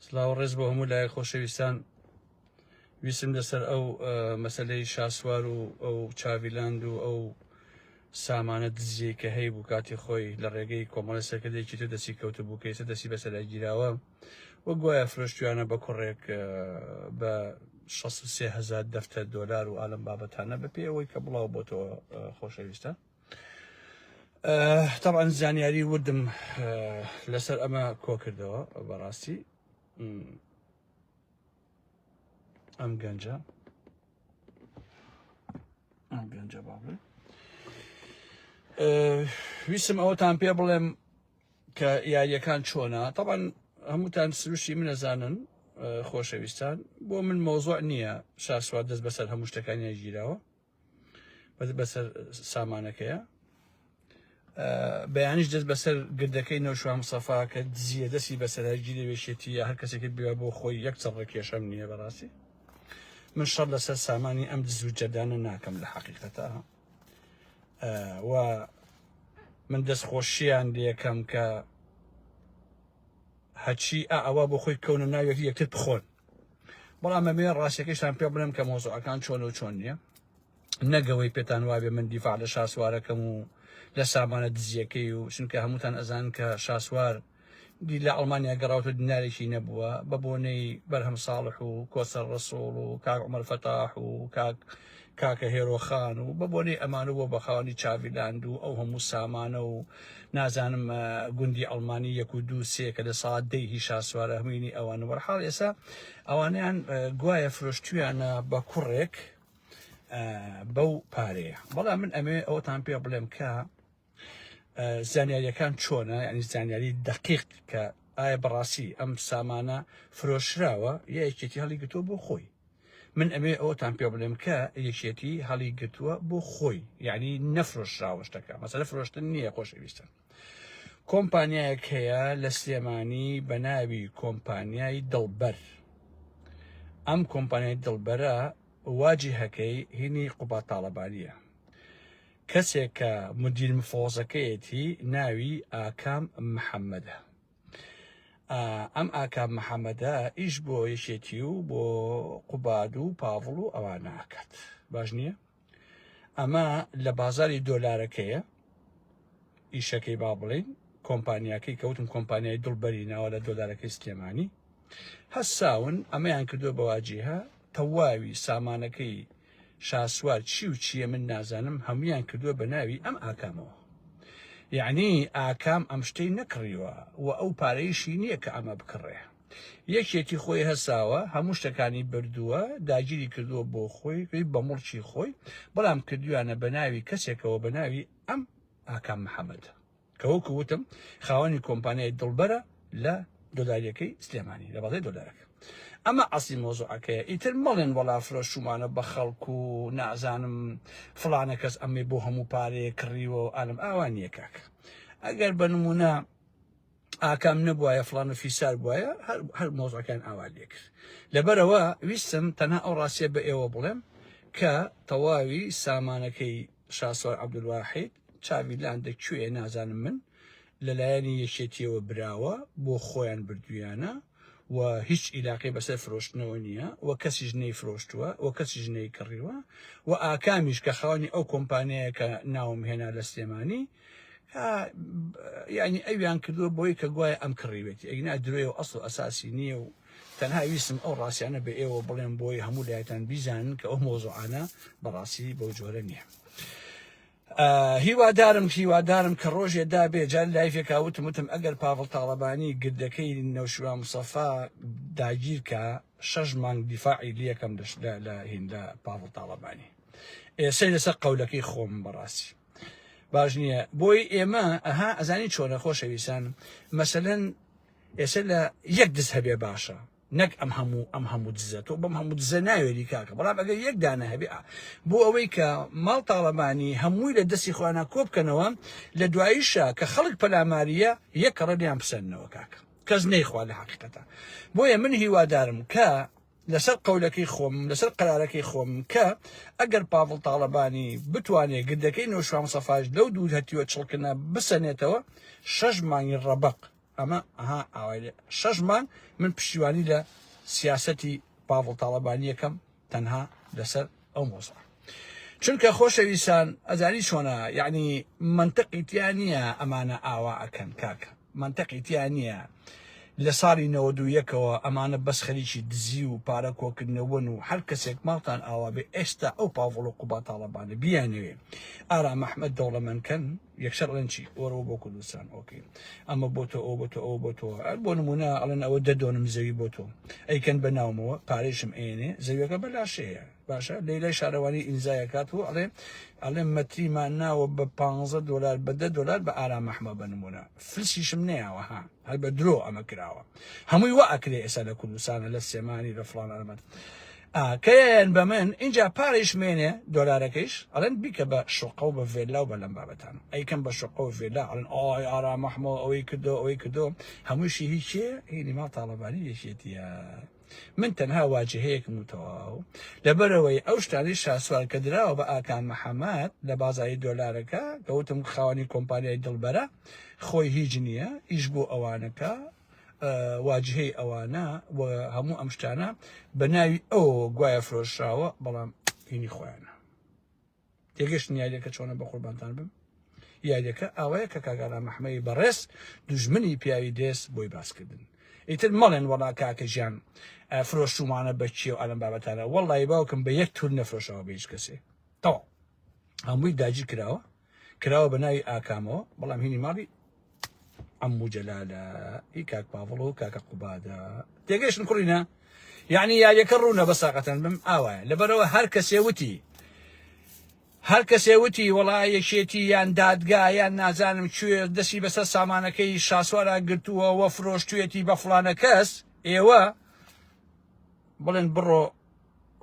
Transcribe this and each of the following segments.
سلااو ڕێز بۆ هەموو لای خۆشەویستان ویسم لەسەر ئەو مەسەلەی شاسوار و ئەو چاویلاند و ئەو سامانە دزیەی کە هەیە بوو کاتی خۆی لە ڕێگەی کۆمەڵە سەرکردێکی تو دەسی کەوتە بوو کەیسە دەسی بەسەرای گیراوە وە گوایە فرۆشتویانە بە کوڕێک بە 63,000 دەفتەر دۆلار و ئالەم بابەتانە بە پێەوەی کە بڵاو بۆتەوە خۆشەویستان. طبعا زانیاری وردم لەسەر ئەمە کۆ کردەوە بەڕاستی ئەم گەنجە باڵێ ویسم ئەوەتان پێ بڵێم کە یاریەکان چۆنە. طبعا هەمووتان سروشی منەزانن خۆشەویستان بۆ من مۆزوع نییە شاسوار دەست بەسەر هەموو شتەکانی گیراوە بەسەر سامانەکەیە بەیانیش دەست بەسەر گردەکەی نەوشوام سەفا کە دزیە دەستی بەسەرگیری وێشێتی یا هەر کەسێکی بێ بۆ خۆی یەک چڕە کێشەم نییە بەڕاستی من شەڕ لەسەر سامانی ئەم دز و جەدانە ناکەم لە حەقیقەتە و من دەستخۆشییان لێکەم کە هەچی ئەوە بۆ خۆی کەونە ناوێت یەکتر بخۆن بەڵام ئەمێ ڕاستیەکەیشتان پێ بڵێم کە مۆزوعەکان چۆن و چۆن نییە نەگەوەی پێتان وابێ من دیفاع لە شاسوارەکەم و لە سامانە دزیەکەی و چونکە هەمووتان ئەزان کە شاسوار دی لە ئەڵمانیا گەڕاوتە دینارێکی نەبووە بە بۆنەی بەرهەم ساڵح و کۆسەر ڕەسوڵ و کاک عومەر فەتاح و کاکە هێرۆخان و بە بۆنەی ئەمانە بۆ بەخاوەنی چاویلاند و ئەو هەموو سامانە و نازانم گوندی ئەڵمانی 1 و 2 3 کە لە ساعت 10 هی شاسوارە هەمووینی ئەوانە وەرحاڵ ئێستا ئەوانیان گوایە فرۆشتویانە بە کوڕێک بەو پارەیە. بەڵام من ئەمێ ئەوتان پێ بڵێم کە زانیاریەکان چۆنە یعنی زانیاری دقیق کە ئایا بەڕاستی ئەم سامانە فرۆشراوە یا یەکێتی هەڵی گرتووە بۆ خۆی. من ئەمێ ئەوتان پێ بڵێم کە یەکێتی هەڵی گرتووە بۆ خۆی یعنی نەفرۆشراوە شتەکە مەسەلە فرۆشتن نییە خۆشەویستن. کۆمپانیایەک هەیە لە سلێمانی بە ناوی کۆمپانیای دڵبەر. ئەم کۆمپانیای دڵبەرە واجی هەکەی هینی قوبا تاڵەبانیە کەسێک کە مدیر مفۆزەکەیەتی ناوی ئاکام محەممەدە. ئەم ئاکام محەممەدە ئیش بۆ یەکێتی و بۆ قوباد و پاڤڵ و ئەوان ناکات باش نییە. ئەمە لە بازاری دۆلارەکەیە ئیشەکەی با بڵین کۆمپانیاکەی کەوتم کۆمپانیای دڵبەری ناوە لە دۆلارەکەی سلێمانی هەساون ئەمەیان کردووە بەواجیها تەواوی سامانەکەی شاسوار چی و چییە من نازانم هەمویان کردووە بە ناوی ئەم ئاکامەوە. یعنی ئاکام ئەم شتەی نەکڕیوە و ئەو پارەیشی نییە کە ئەمە بکڕێ. یەکێتی خۆی هەساوە هەموو شتەکانی بردووە داگیری کردووە بۆ خۆی بە مڵکی خۆی بەڵام کردویانە بە ناوی کەسێکەوە بە ناوی ئەم ئاکام محەممەد کە وەکو وتم خاوەنی کۆمپانیای دڵبەرە لە دۆلاریەکەی سلێمانی لە بەڵێ دۆلارەکە. ئەمە ئەسی مۆزوعەکەیە ئیتر مەڵێن وەڵا فرۆشتومانە بە خەڵکو و نازانم فڵانە کەس ئەمێ بۆ هەموو پارەیە کڕیوە و ئالم ئاوان نییە کاکە. ئەگەر بە نمونە ئاکام نەبووایە فڵان و فیسار بواە هەر مۆزوعەکان ئاوا لێ کرد. لەبەرەوە ویستم تەنها ئەو ڕاستیە بە ئێوە بڵێم کە تەواوی سامانەکەی شاسوار عەبدولواحید چاویلاندە کوێیە نازانم من لەلایەنی یەکێتیەوە براوە بۆ خۆیان بردویانە و هیچ عیلاقی بەسەر فرۆشتنەوە نییە و کەسیش نەی فرۆشتووە و کەسیش نەی کڕیوە و ئاکامیش کە خاوەنی ئەو کۆمپانیایە کە ناوم هێنا لە سلێمانی یعنی ئەویان کردووە بۆی کە گوایە ئەم کڕیوێتی ئەگنا درێ و ئەسڵ ئەساسی نییە و تەنها ویستم ئەو ڕاستیانە بە ئێوە بڵێم بۆی هەموو لایەتان بیزانن کە ئەو مۆزوعانە بەڕاستی بەو جۆرە نییە. هیوادارم کە ڕۆژێ دابێ جار لایفێکا وتم ئەگەر پاڤڵ تاڵەبانی گردەکەی نەوشوا موسەفا داگیر کە 6 مانگ دیفاعی لەکەم لە هیندا پاڤڵ تاڵەبانی ئێسەی لەسەر قەولەکەی خۆم بەڕاستی باش نییە بۆی ئێمە ئەها ئەزانی چۆنە خۆشەویستان مەسەلەن ئێستا لە یەک دز هەبێ باشە نەک ئەم هەموو دزە تۆ بەم هەموو دزە ناوێری کاکە بەڵام ئەگەر یەک دانە هەبێ بۆ ئەوەی کە ماڵ تاڵەبانی هەمووی لە دەستی خۆیانە کۆ بکەنەوە لە دواییشە کە خەڵک پەلاماریە یەک کەڕەنیان بسەنەوە کاکە کەس نەیخوا لە حەقیقەتە. بۆیە من هیوادارم کە لەسەر قەولەکەی خۆم لەسەر قەرارەکەی خۆم کە ئەگەر پاڤڵ تاڵەبانی بتوانێت گردەکەی نەوشوا موسەفاش لەو دوو هەتیوە چڵکنە بسەنێتەوە 6 مانگی ڕەبەق ئەمە ئاوای 6 مانگ من پشتیوانی لە سیاسەتی پاڤڵ تاڵەبانی یەکەم تەنها لەسەر ئەو مۆزوع. چونکە خۆشەویستان ئەزانی چۆنە، یعنی منطقی تیان نییە ئەمانە ئاوا ئەکەن کاکە، منطقی تیان نییە لە ساڵی 91ەوە ئەمانە بەس خەریکی دزی و پارە کۆکردنەوەن و هەر کەسێک ماڵتان ئاوا بێ ئێستا ئەو پاڤڵ و قوبا تاڵەبانە بیانەوێ ئارام ئەحمەد دەوڵەمەندکەن یەکسەر ڕێنچی وەرەوە بۆ کوردستان ئۆکێ ئەمە بۆ تۆ ئەو بۆ تۆ ئەو بۆ تۆ بۆ نمونە ئەڵێن ئەوە دەدۆنم زەوی بۆ تۆ ئەیکەن بە ناومەوە پارێشم ئێنێ زەویەکە بەلاشەیە باشە لەیلای شارەوانی ئینزایەکات و ئەڵێ مەتریمان ناوە بە $15 بە $10 بە ئارام ئەحمەد بە نمونە فلسیشم نەیەوە هەر بە درۆ ئەمە کراوە هەمووی وا ئەکرێ ئێستا لە کوردستانە لە سێمانی لە فڵان ئەرمەت کەیان بە من اینجا پارێش مێنێ $کەیش ئەڵێن بیکە بە شوقە و بە ڤێلا و بە لەم بابەتان ئەیکەم بە شوقە و ڤێلا ئەڵێن ئای ئارام ئەحمەد ئەوەی کردو ئەوەی کردو هەمووشی هیچێ هینی ماڵ تاڵەبانی یەکێتیە من تەنها واجهەیەکم و تەواو لەبەرەوەی ئەو شتانی شاسوار کە دراوە بە ئاکان مەحەممەد لە بازاری $کە کەوتم خاوەنی کۆمپانیای دڵبەرە خۆی هیچ نییە ئیش بۆ ئەوانەکە واجهەی ئەوانە و هەموو ئەم شتانە بە ناوی ئەو گوایە فرۆشراوە بەڵام هینی خۆیانە تێگەشت یاریەکە چۆنە بە قوربانتان بم یاریەکە ئەوەیە کە کاگەرام ئەحمەدی بەڕێز دوژمنی پیاوی دێست بۆی باسکردن ئیتر مەڵێن وەڵا کاکە ژیان فرۆشتومانە بەچی و ئەلم بابەتانە وەڵی باوکم بە یەک تور نەفرۆشەوە بە هیچ کەسێ تەواو هەمووی داگیر کراوە بە ناوی ئاکامەوە بەڵام هینی ماڵی عمو جەلالە هی کاک پاڤڵ و کاکە قوبادە تێگەشتن کوڕینە یعنی یاریەکە ڕوونە بە ساقەتەن بم ئاوایە لەبەرەوە هەر کەسێ وتی وەڵای یەکێتی یان دادگا یان نازانم کوێ دەستی بەسەر سامانەکەی شاسوارە گرتووە وە فرۆشتوێتی بە فڵانە کەس ئێوە بڵێن بڕۆ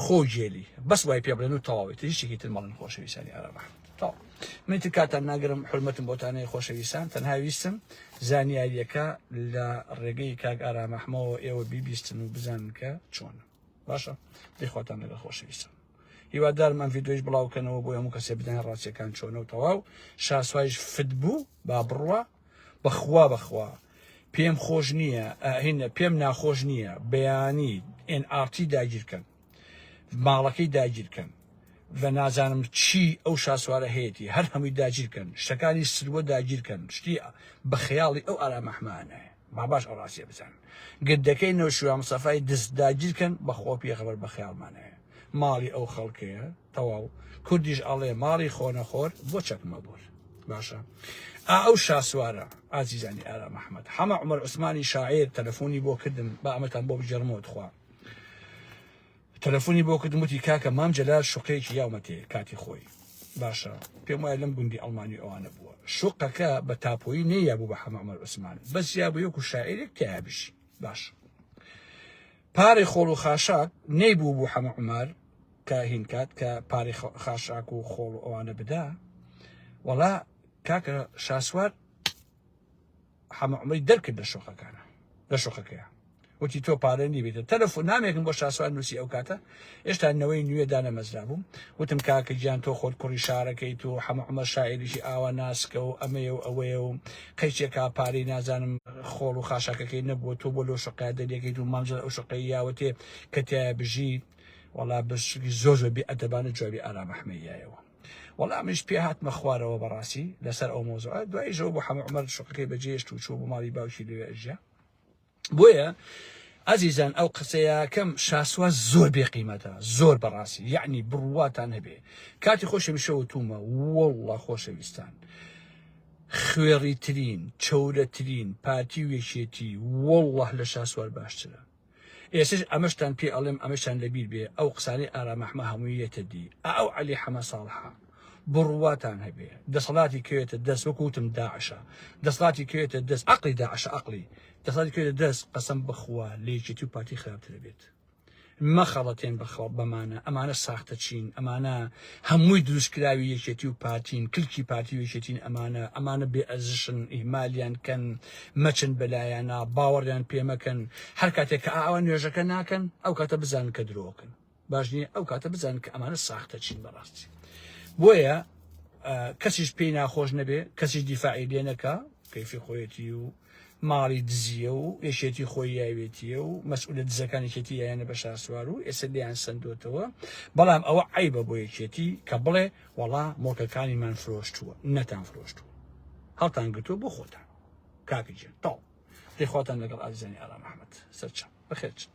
خۆجێلی بەس وای پێ بڵێن و تەواوێت هیچێکی تر مەڵێن خۆشەویستانی ئارام تەواو من تر کاتان ناگرم حرمەتم بۆتانەیە خۆشەویستان تەنها ویستم زانیاریەکە لە ڕێگەی کاک ئارام ئەحمەدەوە ئێوە بیبیستن و بزانن کە چۆنە باشە دەیخواتان لەگەڵ خۆشەویستان هیوادارم ئەم ڤیدۆیش بڵاوکەنەوە بۆ هەموو کەسێ بدەن ڕاستیەکان چۆنە و تەواو شاسوایش فت بوو با بڕوە بەخوا پێم خۆش نییە هینە پێم ناخۆش نییە بەیانی NRT داگیرکەن ماڵەکەی داگیرکەن و نازانم چی ئەو شاسوارە هەیەی هەر هەمووی داگیرکەن شتەکانی سروە داگیرکەن شتی بە خەیاڵی ئەو ئارام ئەحمەدانەیە ما باش ئەو ڕاستیە بزان گردەکەی نەوشوام سەفای دەست داگیرکەن بەخۆ پێخەبەر بە خەیاڵمانەیە ماڵی ئەو خەڵکەیە تەواو کوردیش ئەڵێ ماڵی خۆنەخۆر بۆ چەکمە بۆر باشە ئەو شاسوارە ئازیزانی ئارام ئەحمەد حەمە عومەر عوسمانی شاعیر تەلەفۆنی بۆ کردم با ئەمەتان بۆ بجەرمەوە خوا تەلەفۆنی بۆ کردم وتی کاکە مام جەلال شوقەیەکی یاومەتێ کاتی خۆی باشە پێم وایە لەم گوندی ئەڵمانی ئەوانە بووە شوقەکە بە تاپۆیی نەیابوو بە حەمە عومەر عوسمان بەس یابوو یەکو شاعیرێک تیابشی باش پارەی خۆڵ و خاشاک نەیبوو بوو حەمە عومەر کە هینکات کە پارەی خاشاک و خۆڵ و ئەوانە بدا وەڵا کاکە شاسوار حەمە عومەری دەرکرد لە شوقەکەیە وتی تۆ پارە نیبێتە تەلەفۆن نامێکم بۆ شاسوار نووسی ئەو کاتە ئێشتا نەوەی نوێ دانەمەزرا بووم وتم کاکە گیان تۆ خۆت کوڕی شارەکەیت و حەمە عومەر شاعیریشی ئاوا ناسکە و ئەمەیە و ئەوەیە و قەیچێکا پارەی نازانم خۆڵ و خاشاکەکەی نەبووە تۆ بۆ لەو شوقەیە دەریەکەیت و مامجل ئەو شوقەی یاوەتێ کە تایە بژیت وەڵا بەشکی زۆر بێئەدەبانە جوابی ئارام ئەحمەدیایەوە وەڵا منیش پێ هاتمە خوارەوە بەڕاستی لەسەر ئەو مۆزوعە دواییشەوە بۆ حەمە عومەر شوقەکەی بەجێهێشت و چوو بۆ ماڵی باوکی لەوێ ئەژیا بۆیە عزیزان ئەو قسەیە کەم شاسوار زۆر بێقیمەتە زۆر بەڕاستی یعنی بڕواتان هەبێ کاتی خۆشەویستەوە تومە وەڵڵا خۆشەویستان خوێڕیترین چەورەترین پارتی و یەکێتی وەڵڵا لە شاسوار باشترە ئێسش ئەمەشتان پێ ئەڵێم ئەمەشتان لەبیر بێ ئەو قسانەی ئارام ئەحمەد هەمووی یەتە دی ئەو عەلی حەمە ساڵحە بڕواتان هەبێ دەسەڵاتی کەوێتە دەست وەکوتم داعشە دەسەڵاتی کەوێتە دەست عەقلی داعشە عەقلی دەسەڵاتی کەوێتە دەست قەسەم بخوا لە یەکێتی و پارتی خراپترە بێت مەخەڵەتێن بەمانە ئەمانە ساختە چین ئەمانە هەمووی دروستکراوی یەکێتی و پارتین کلکی پارتی و یەکێتین ئەمانە بێ ئەزشن ئیهمالیان کەن مەچن بەلایەنە باوەڕیان پێمەکەن هەر کاتێک کە ئاوا نوێژەکە ناکەن ئەو کاتە بزانن کە درۆکن باش نییە ئەو کاتە بزانن کە ئەمانە ساختە چین بەڕاستی بۆیە کەسیش پێی ناخۆش نەبێ کەسیش دیفاعی لێ نەکا کەیفی خۆیەتی و ماڵی دزیە و یەشێتی خۆی یاوێتیە و مەسئولە دزەکانی یەکێتی یانە بە شاسوار و ئێستا لیان سندوتەوە بەڵام ئەوە عیبە بۆ یەکێتی کە بڵێ وەڵا مۆکەکانیمان فرۆشتووە نەتان فرۆشتووە هەڵتان گرتووە بۆ خۆتان کاکەجێن تاڵ دەیخواتان لەگەڵ ئازیزانی ئارام ئەحمەد سەرچەم بەخێرچن